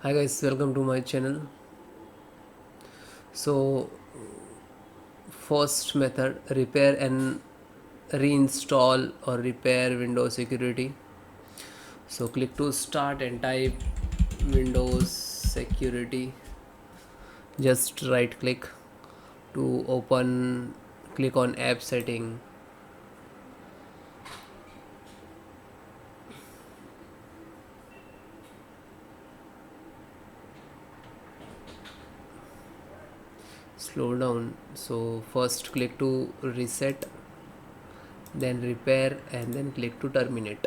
Hi guys, welcome to my channel. So first method, repair and reinstall or repair Windows security. So click to start and type Windows security. Just right click to open, click on app setting. Slow down. So first click to reset, then repair, and then click to terminate.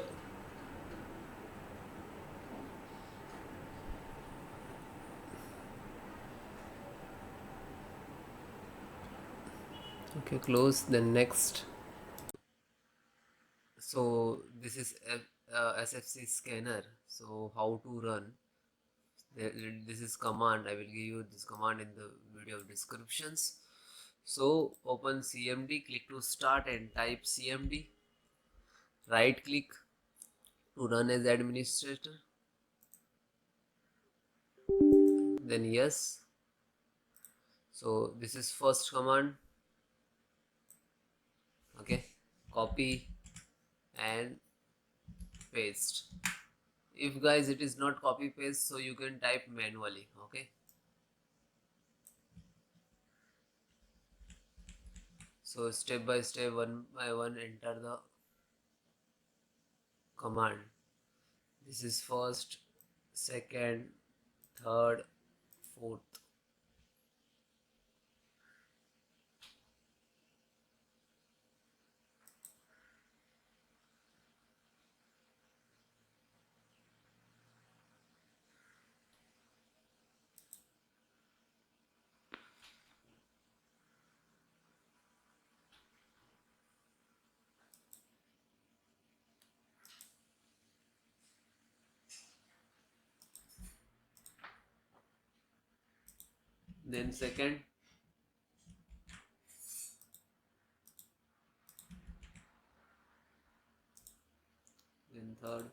Okay, close, then next. So this is SFC scanner. So how to run? This is command. I will give you this command in the video descriptions. So open CMD, click to start and type CMD. Right click to run as administrator. Then yes. So this is first command. Okay, copy and paste. If guys it is not copy paste, so you can type manually. Okay, so step by step, one by one, enter the command. This is first, second, third, fourth. Then second, then third,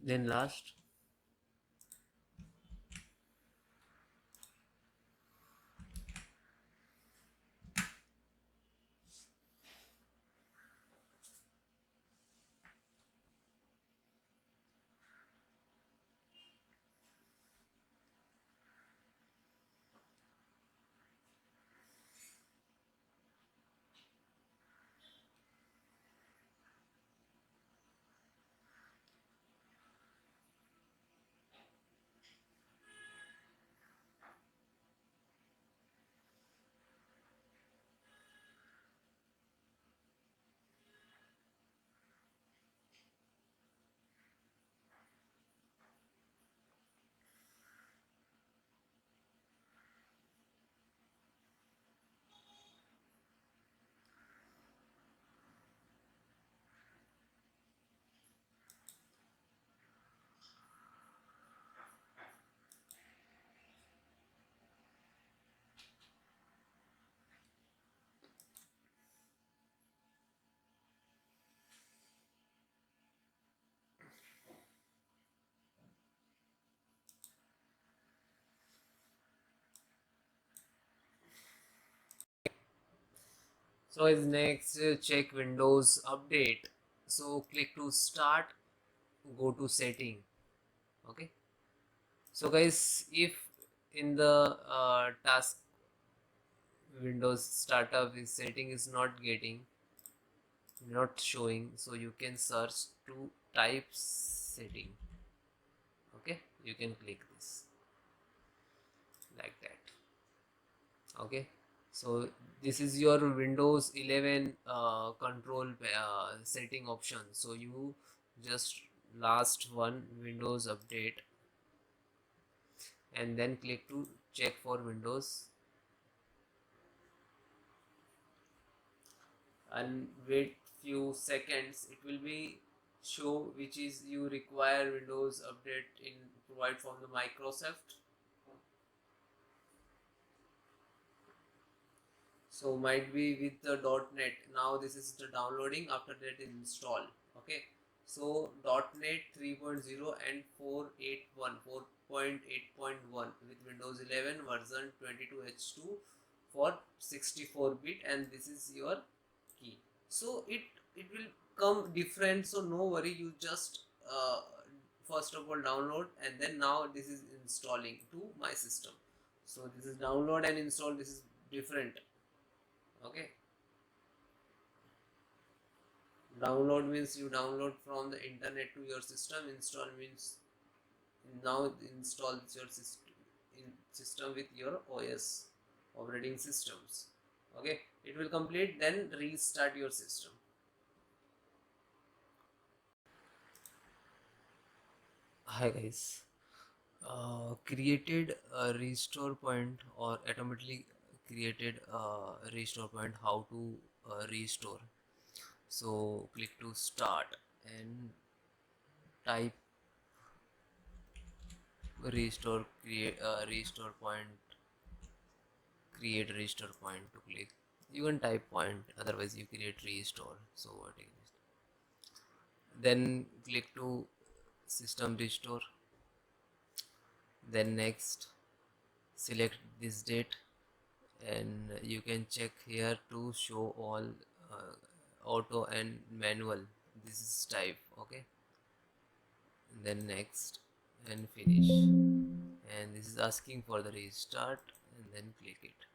then last. So is next, check Windows update. So click to start, go to setting. Okay. So guys, if in the task Windows startup is setting is not showing, so you can search to type setting. you can click this like that. Okay, so this is your Windows 11 control setting option. So you just last one Windows update and then click to check for Windows and wait few seconds. It will be show which is you require Windows update in provide from the Microsoft. So might be with the .NET. Now this is the downloading, after that install. Okay, so .NET 3.0 and 4.8.1 with Windows 11 version 22H2 for 64-bit, and this is your key. So it will come different, so no worry, you just first of all download, and then now this is installing to my system. So this is download and install, this is different. Okay, download means you download from the internet to your system. Install means now install your system with your OS operating systems. Okay, it will complete, then restart your system. Hi guys, created a restore point or automatically created a restore point. How to restore? So click to start and type restore, create restore point, create restore point to click. You can type point, otherwise you create restore. So what is, then click to system restore, then next select this date, and you can check here to show all auto and manual. This is type. Okay, then next and finish, and this is asking for the restart, and then click it.